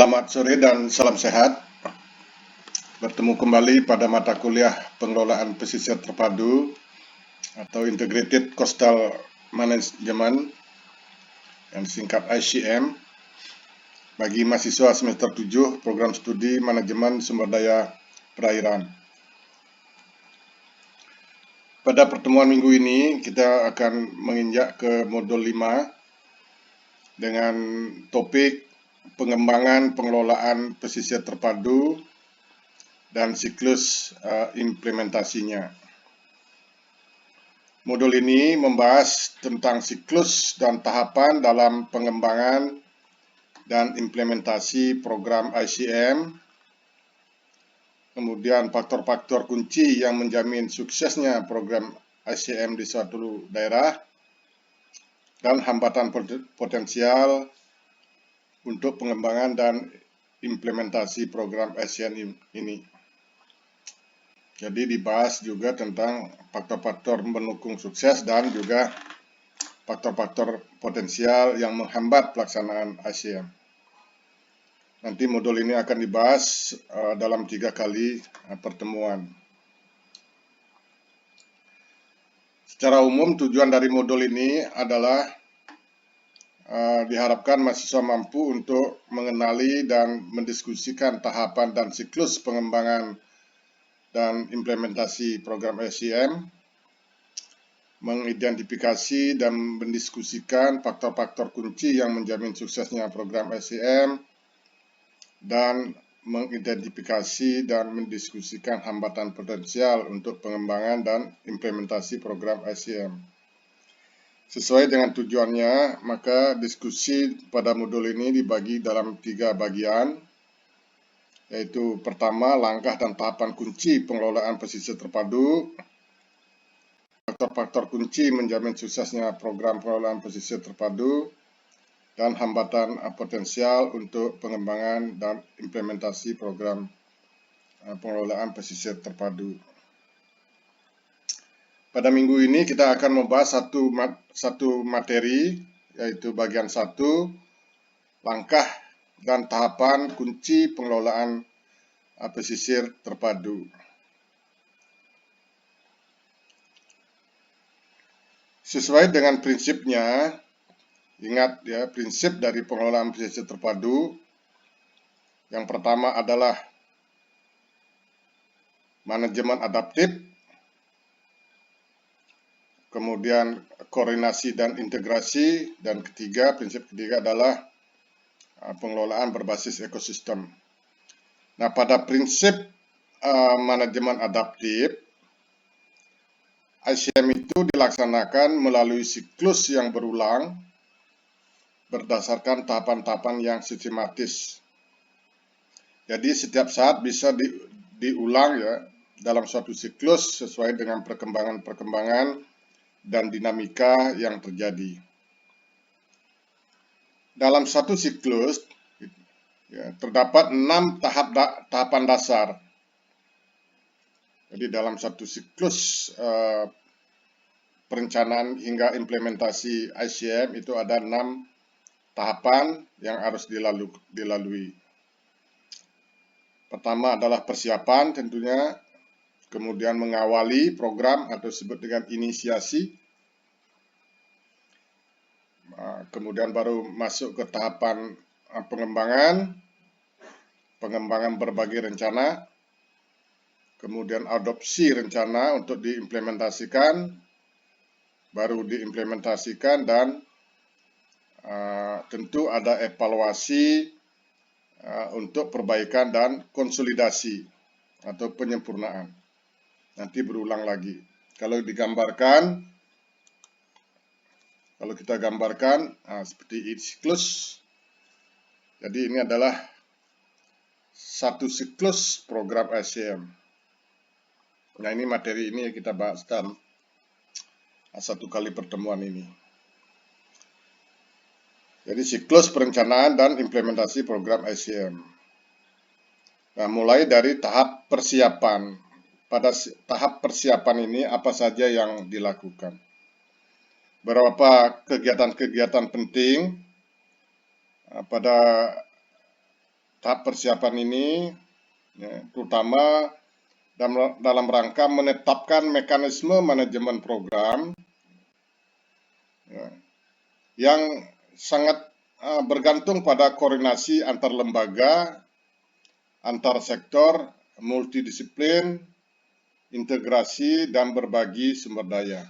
Selamat sore dan salam sehat. Bertemu kembali pada mata kuliah pengelolaan pesisir terpadu atau Integrated Coastal Management yang disingkat ICM bagi mahasiswa semester 7 program studi manajemen sumber daya perairan. Pada pertemuan minggu ini kita akan menginjak ke modul 5 dengan topik pengembangan pengelolaan pesisir terpadu dan siklus implementasinya. Modul ini membahas tentang siklus dan tahapan dalam pengembangan dan implementasi program ICM, kemudian faktor-faktor kunci yang menjamin suksesnya program ICM di suatu daerah, dan hambatan potensial untuk pengembangan dan implementasi program ICM ini. Jadi dibahas juga tentang faktor-faktor mendukung sukses dan juga faktor-faktor potensial yang menghambat pelaksanaan ICM. Nanti modul ini akan dibahas dalam 3 kali pertemuan. Secara umum tujuan dari modul ini adalah diharapkan mahasiswa mampu untuk mengenali dan mendiskusikan tahapan dan siklus pengembangan dan implementasi program ICM, mengidentifikasi dan mendiskusikan faktor-faktor kunci yang menjamin suksesnya program ICM, dan mengidentifikasi dan mendiskusikan hambatan potensial untuk pengembangan dan implementasi program ICM. Sesuai dengan tujuannya, maka diskusi pada modul ini dibagi dalam 3 bagian, yaitu pertama, langkah dan tahapan kunci pengelolaan pesisir terpadu, faktor-faktor kunci menjamin suksesnya program pengelolaan pesisir terpadu, dan hambatan potensial untuk pengembangan dan implementasi program pengelolaan pesisir terpadu. Pada minggu ini kita akan membahas satu materi, yaitu bagian 1, langkah dan tahapan kunci pengelolaan pesisir terpadu. Sesuai dengan prinsipnya, ingat ya, prinsip dari pengelolaan pesisir terpadu yang pertama adalah manajemen adaptif, kemudian koordinasi dan integrasi, dan prinsip ketiga adalah pengelolaan berbasis ekosistem. Nah, pada prinsip manajemen adaptif, ICM itu dilaksanakan melalui siklus yang berulang berdasarkan tahapan-tahapan yang sistematis. Jadi setiap saat bisa diulang ya dalam suatu siklus sesuai dengan perkembangan dan dinamika yang terjadi. Dalam satu siklus ya, terdapat 6 tahapan dasar. Jadi dalam satu siklus perencanaan hingga implementasi ICM itu ada 6 tahapan yang harus dilalui. Pertama adalah persiapan tentunya, kemudian mengawali program atau disebut dengan inisiasi, kemudian baru masuk ke tahapan pengembangan berbagai rencana, kemudian adopsi rencana untuk diimplementasikan, baru diimplementasikan, dan tentu ada evaluasi untuk perbaikan dan konsolidasi atau penyempurnaan. Nanti berulang lagi. Kalau kita gambarkan seperti siklus. Jadi ini adalah satu siklus program ICM. Nah, ini materi ini yang kita bahas dalam 1 kali pertemuan ini. Jadi siklus perencanaan dan implementasi program ICM. Nah, mulai dari tahap persiapan. Pada tahap persiapan ini apa saja yang dilakukan? Beberapa kegiatan-kegiatan penting pada tahap persiapan ini ya, terutama dalam rangka menetapkan mekanisme manajemen program ya, yang sangat bergantung pada koordinasi antar lembaga, antar sektor, multidisiplin, integrasi, dan berbagi sumber daya.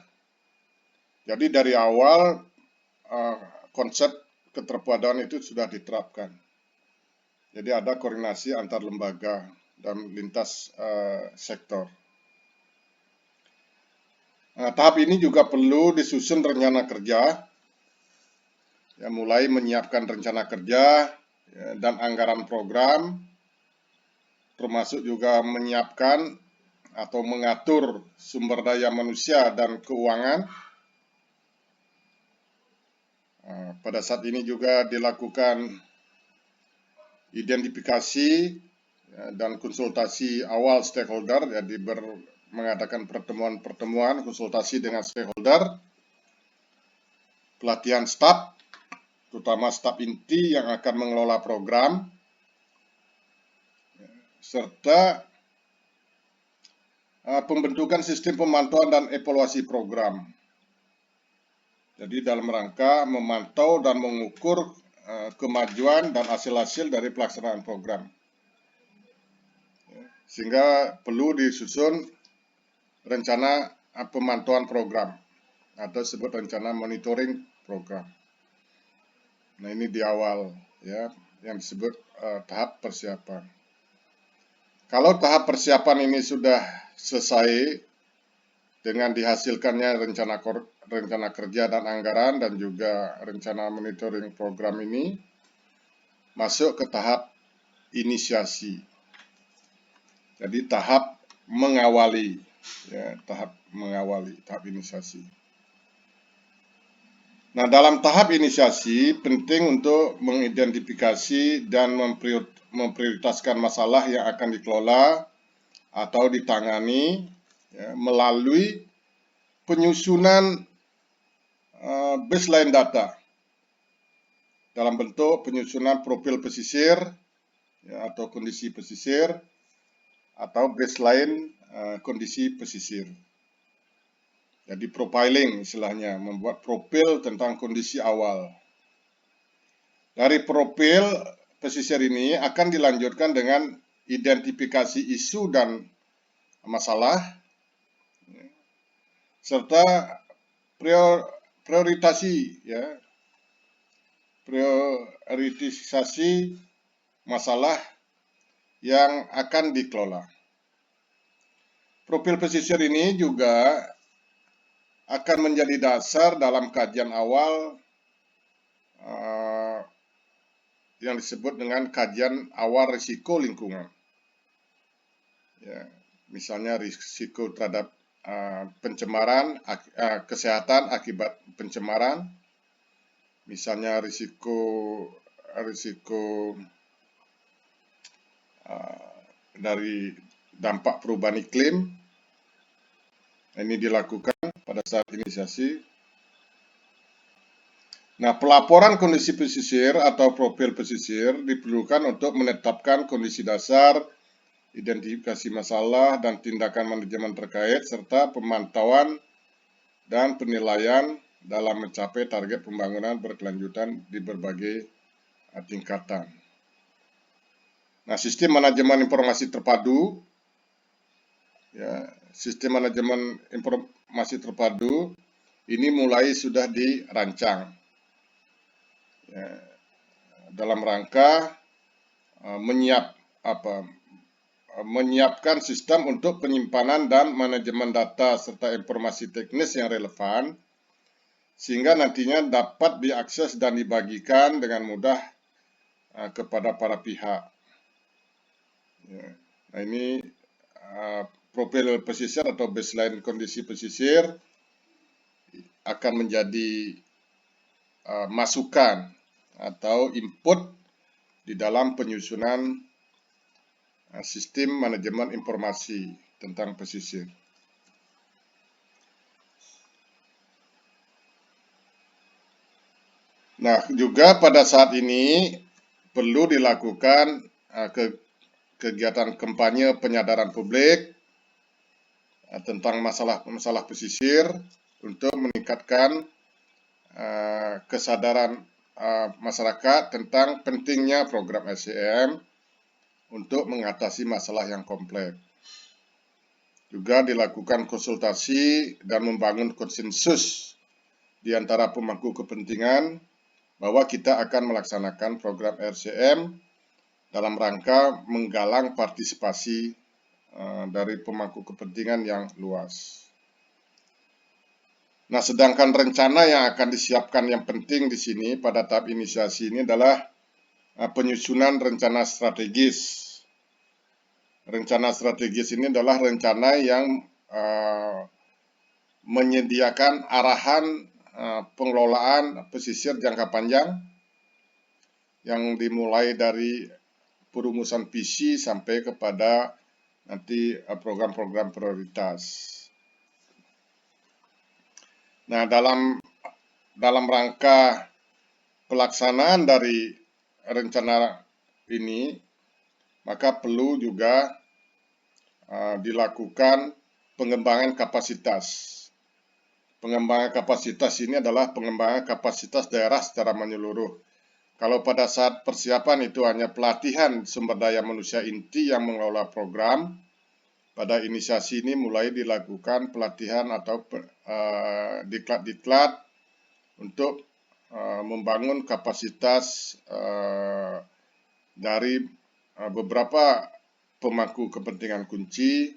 Jadi dari awal konsep keterpaduan itu sudah diterapkan. Jadi ada koordinasi antar lembaga dan lintas sektor. Nah, tahap ini juga perlu disusun rencana kerja, ya, mulai menyiapkan rencana kerja ya, dan anggaran program, termasuk juga menyiapkan atau mengatur sumber daya manusia dan keuangan. Pada saat ini juga dilakukan identifikasi ya, dan konsultasi awal stakeholder, jadi mengadakan pertemuan-pertemuan konsultasi dengan stakeholder, pelatihan staf, terutama staf inti yang akan mengelola program, serta pembentukan sistem pemantauan dan evaluasi program. Jadi dalam rangka memantau dan mengukur kemajuan dan hasil-hasil dari pelaksanaan program. Sehingga perlu disusun rencana pemantauan program atau disebut rencana monitoring program. Nah, ini di awal ya yang disebut tahap persiapan. Kalau tahap persiapan ini sudah selesai dengan dihasilkannya rencana kerja dan anggaran dan juga rencana monitoring program ini, masuk ke tahap inisiasi. Jadi tahap mengawali, ya, tahap inisiasi. Nah, dalam tahap inisiasi penting untuk mengidentifikasi dan memprioritaskan masalah yang akan dikelola atau ditangani ya, melalui penyusunan baseline data dalam bentuk penyusunan profil pesisir ya, atau kondisi pesisir atau baseline kondisi pesisir. Jadi profiling istilahnya, membuat profil tentang kondisi awal. Dari profil pesisir ini akan dilanjutkan dengan identifikasi isu dan masalah, serta prioritisasi masalah yang akan dikelola. Profil pesisir ini juga akan menjadi dasar dalam kajian awal yang disebut dengan kajian awal risiko lingkungan. Ya, misalnya risiko terhadap pencemaran, kesehatan akibat pencemaran, misalnya risiko dari dampak perubahan iklim. Ini dilakukan pada saat inisiasi. Nah, pelaporan kondisi pesisir atau profil pesisir diperlukan untuk menetapkan kondisi dasar, identifikasi masalah dan tindakan manajemen terkait, serta pemantauan dan penilaian dalam mencapai target pembangunan berkelanjutan di berbagai tingkatan. Nah, sistem manajemen informasi terpadu, ya, sistem manajemen informasi terpadu ini mulai sudah dirancang ya, dalam rangka menyiapkan sistem untuk penyimpanan dan manajemen data serta informasi teknis yang relevan sehingga nantinya dapat diakses dan dibagikan dengan mudah kepada para pihak. Ya. Nah, ini profil pesisir atau baseline kondisi pesisir akan menjadi masukan atau input di dalam penyusunan sistem manajemen informasi tentang pesisir. Nah, juga pada saat ini perlu dilakukan kegiatan kampanye penyadaran publik tentang masalah pesisir untuk meningkatkan kesadaran masyarakat tentang pentingnya program SCM untuk mengatasi masalah yang kompleks. Juga dilakukan konsultasi dan membangun konsensus di antara pemangku kepentingan bahwa kita akan melaksanakan program RCM dalam rangka menggalang partisipasi dari pemangku kepentingan yang luas. Nah, sedangkan rencana yang akan disiapkan yang penting di sini pada tahap inisiasi ini adalah penyusunan rencana strategis. Rencana strategis ini adalah rencana yang menyediakan arahan pengelolaan pesisir jangka panjang yang dimulai dari perumusan visi sampai kepada nanti program-program prioritas. Nah, dalam rangka pelaksanaan dari rencana ini, maka perlu juga dilakukan pengembangan kapasitas. Pengembangan kapasitas ini adalah pengembangan kapasitas daerah secara menyeluruh. Kalau pada saat persiapan itu hanya pelatihan sumber daya manusia inti yang mengelola program, pada inisiasi ini mulai dilakukan pelatihan atau diklat-diklat untuk membangun kapasitas dari beberapa pemangku kepentingan kunci,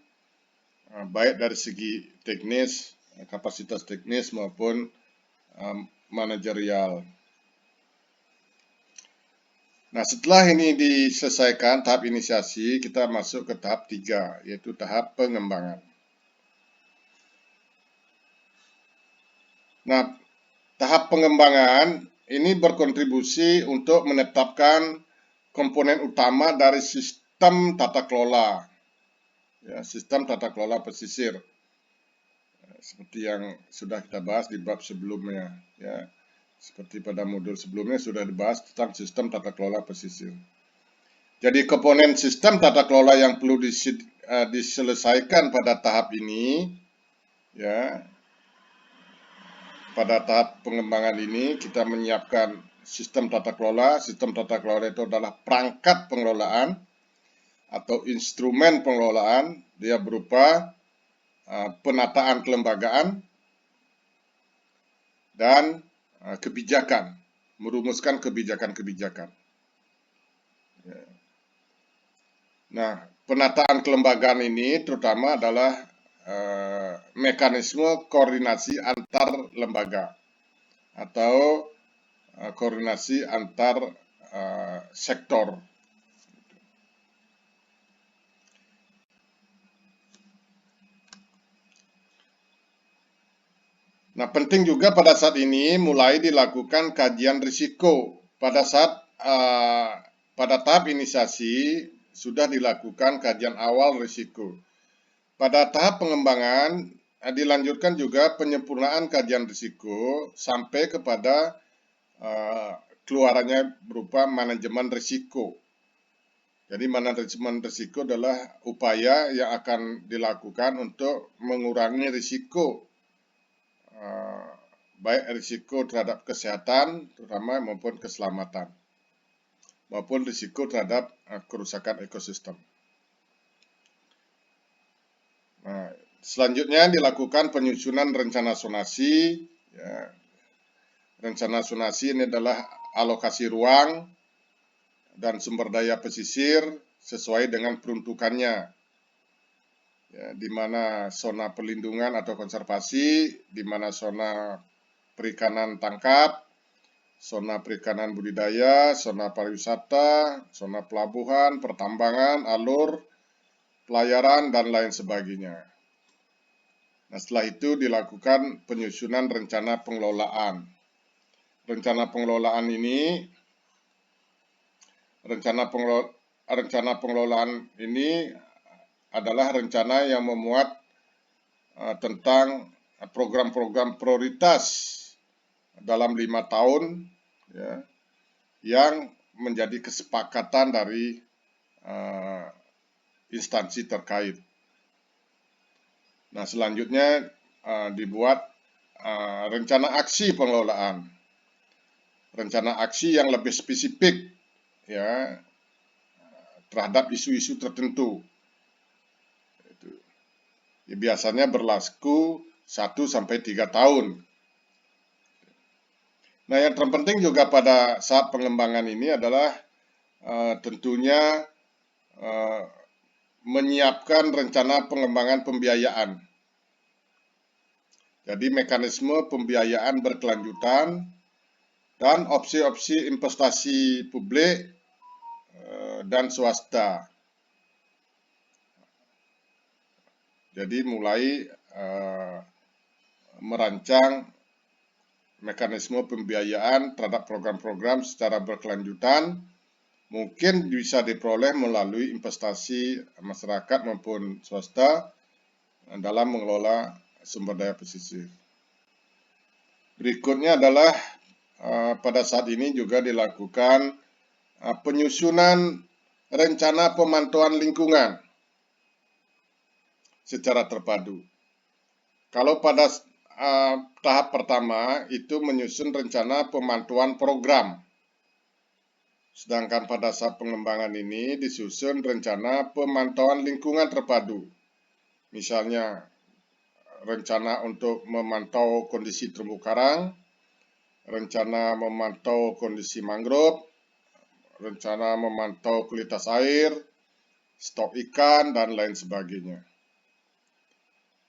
baik dari segi teknis, kapasitas teknis maupun manajerial. Nah, setelah ini diselesaikan tahap inisiasi, kita masuk ke tahap 3, yaitu tahap pengembangan. Nah, tahap pengembangan ini berkontribusi untuk menetapkan komponen utama dari sistem tata kelola, ya, sistem tata kelola pesisir, seperti yang sudah kita bahas di bab sebelumnya, ya. Seperti pada modul sebelumnya sudah dibahas tentang sistem tata kelola pesisir. Jadi komponen sistem tata kelola yang perlu diselesaikan pada tahap ini, ya, pada tahap pengembangan ini kita menyiapkan sistem tata kelola. Sistem tata kelola itu adalah perangkat pengelolaan atau instrumen pengelolaan. Dia berupa penataan kelembagaan dan kebijakan, merumuskan kebijakan-kebijakan. Nah, penataan kelembagaan ini terutama adalah mekanisme koordinasi antar lembaga atau koordinasi antar sektor. Nah, penting juga pada saat ini mulai dilakukan kajian risiko. Pada tahap inisiasi sudah dilakukan kajian awal risiko. Pada tahap pengembangan dilanjutkan juga penyempurnaan kajian risiko sampai kepada keluarannya berupa manajemen risiko. Jadi manajemen risiko adalah upaya yang akan dilakukan untuk mengurangi risiko, baik risiko terhadap kesehatan terutama maupun keselamatan, maupun risiko terhadap kerusakan ekosistem. Nah, selanjutnya dilakukan penyusunan rencana zonasi. Ya. Rencana zonasi ini adalah alokasi ruang dan sumber daya pesisir sesuai dengan peruntukannya, ya, di mana zona perlindungan atau konservasi, di mana zona perikanan tangkap, zona perikanan budidaya, zona pariwisata, zona pelabuhan, pertambangan, alur, pelayaran, dan lain sebagainya. Nah, setelah itu dilakukan penyusunan rencana pengelolaan. Rencana pengelolaan ini adalah rencana yang memuat tentang program-program prioritas dalam 5 tahun, ya, yang menjadi kesepakatan dari instansi terkait. Nah, selanjutnya dibuat rencana aksi pengelolaan. Rencana aksi yang lebih spesifik ya terhadap isu-isu tertentu. Ya, biasanya berlaku 1-3 tahun. Nah, yang terpenting juga pada saat pengembangan ini adalah tentunya menyiapkan rencana pengembangan pembiayaan. Jadi mekanisme pembiayaan berkelanjutan dan opsi-opsi investasi publik dan swasta. Jadi mulai merancang mekanisme pembiayaan terhadap program-program secara berkelanjutan, mungkin bisa diperoleh melalui investasi masyarakat maupun swasta dalam mengelola sumber daya pesisir. Berikutnya adalah pada saat ini juga dilakukan penyusunan rencana pemantauan lingkungan secara terpadu. Kalau pada tahap pertama itu menyusun rencana pemantauan program, sedangkan pada saat pengembangan ini disusun rencana pemantauan lingkungan terpadu. Misalnya rencana untuk memantau kondisi terumbu karang, rencana memantau kondisi mangrove, rencana memantau kualitas air, stok ikan, dan lain sebagainya.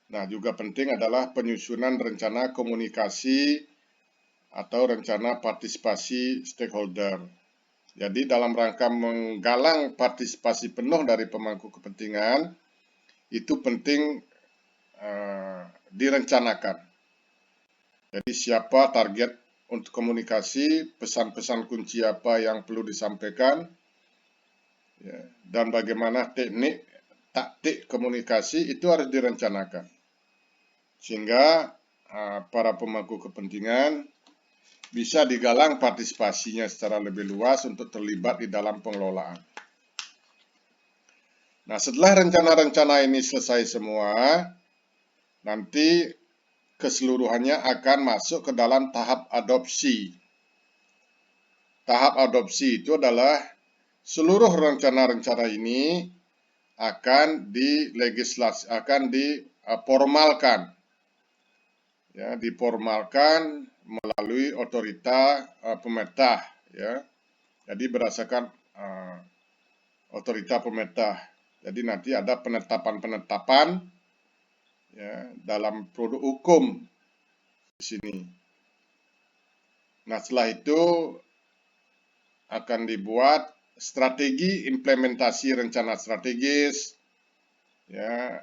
Nah, juga penting adalah penyusunan rencana komunikasi atau rencana partisipasi stakeholder. Jadi dalam rangka menggalang partisipasi penuh dari pemangku kepentingan, itu penting direncanakan. Jadi siapa target untuk komunikasi, pesan-pesan kunci apa yang perlu disampaikan, ya, dan bagaimana taktik komunikasi itu harus direncanakan. Sehingga para pemangku kepentingan bisa digalang partisipasinya secara lebih luas untuk terlibat di dalam pengelolaan. Nah, setelah rencana-rencana ini selesai semua, nanti keseluruhannya akan masuk ke dalam tahap adopsi. Tahap adopsi itu adalah seluruh rencana-rencana ini akan diformalkan, ya, diformalkan melalui otorita pemerintah, ya. Jadi berdasarkan otorita pemerintah. Jadi nanti ada penetapan-penetapan ya dalam produk hukum di sini. Nah, setelah itu akan dibuat strategi implementasi rencana strategis, ya,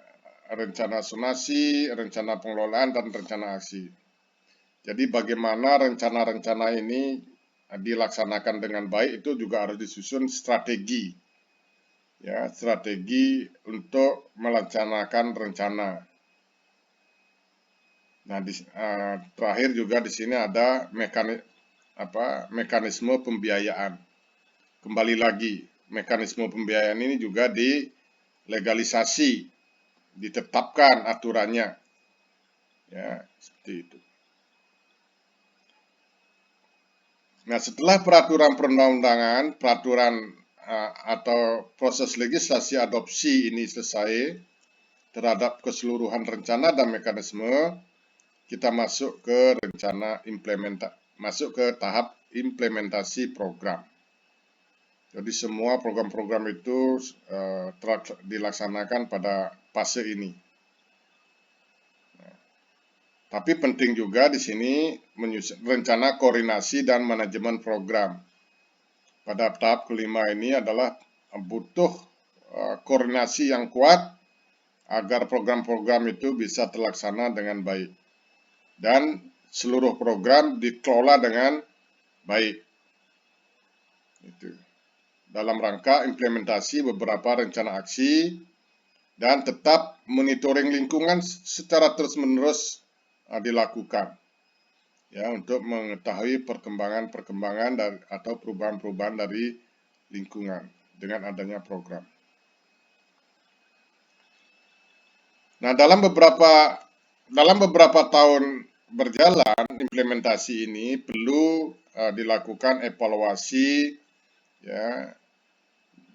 rencana zonasi, rencana pengelolaan, dan rencana aksi. Jadi bagaimana rencana-rencana ini dilaksanakan dengan baik itu juga harus disusun strategi, ya, strategi untuk melaksanakan rencana. Nah, terakhir juga di sini ada mekanisme pembiayaan. Kembali lagi, mekanisme pembiayaan ini juga dilegalisasi, ditetapkan aturannya, ya, seperti itu. Nah, setelah peraturan perundang-undangan, atau proses legislasi adopsi ini selesai terhadap keseluruhan rencana dan mekanisme, kita masuk ke tahap implementasi program. Jadi semua program-program itu telah dilaksanakan pada fase ini. Tapi penting juga di sini menyusun rencana koordinasi dan manajemen program. Pada tahap kelima ini adalah butuh koordinasi yang kuat agar program-program itu bisa terlaksana dengan baik. Dan seluruh program dikelola dengan baik. Itu. Dalam rangka implementasi beberapa rencana aksi dan tetap monitoring lingkungan secara terus-menerus dilakukan, ya, untuk mengetahui perkembangan atau perubahan-perubahan dari lingkungan. dengan adanya program. Nah, dalam beberapa tahun berjalan, implementasi ini perlu dilakukan evaluasi ya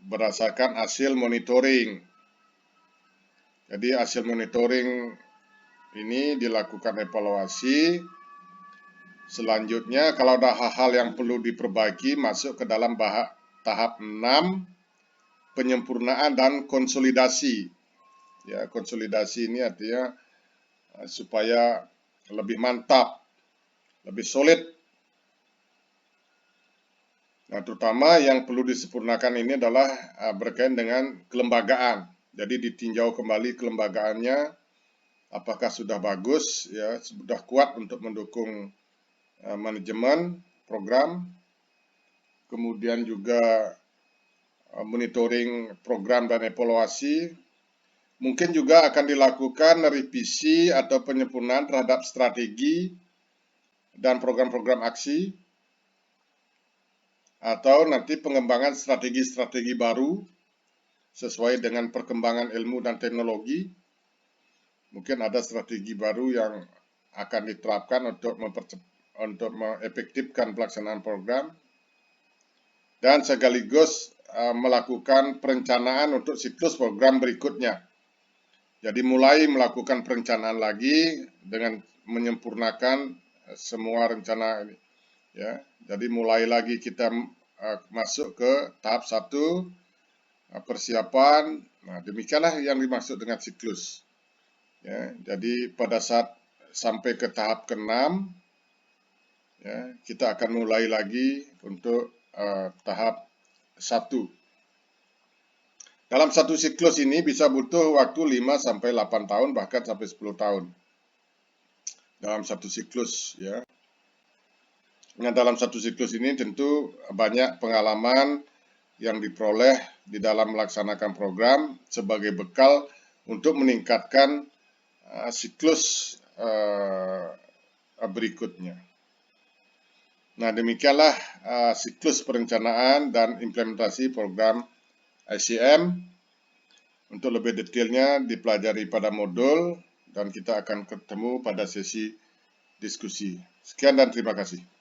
berdasarkan hasil monitoring. Jadi hasil monitoring ini dilakukan evaluasi. Selanjutnya kalau ada hal-hal yang perlu diperbaiki masuk ke dalam tahap 6, penyempurnaan dan konsolidasi. Ya, konsolidasi ini artinya supaya lebih mantap, lebih solid. Nah, terutama yang perlu disempurnakan ini adalah berkaitan dengan kelembagaan. Jadi ditinjau kembali kelembagaannya, apakah sudah bagus, ya, sudah kuat untuk mendukung manajemen program, kemudian juga monitoring program dan evaluasi. Mungkin juga akan dilakukan revisi atau penyempurnaan terhadap strategi dan program-program aksi, atau nanti pengembangan strategi-strategi baru sesuai dengan perkembangan ilmu dan teknologi. Mungkin ada strategi baru yang akan diterapkan untuk mengefektifkan pelaksanaan program, dan sekaligus melakukan perencanaan untuk siklus program berikutnya. Jadi mulai melakukan perencanaan lagi dengan menyempurnakan semua rencana ini. Ya, jadi mulai lagi kita masuk ke tahap 1, persiapan. Nah, demikianlah yang dimaksud dengan siklus. Ya, jadi pada saat sampai ke tahap ke-6, ya, kita akan mulai lagi untuk tahap 1. Dalam satu siklus ini bisa butuh waktu 5-8 tahun, bahkan sampai 10 tahun. Dalam satu siklus, ya. Nah, dalam satu siklus ini tentu banyak pengalaman yang diperoleh di dalam melaksanakan program sebagai bekal untuk meningkatkan siklus berikutnya. Nah, demikianlah siklus perencanaan dan implementasi program ICM. Untuk lebih detailnya dipelajari pada modul dan kita akan ketemu pada sesi diskusi. Sekian dan terima kasih.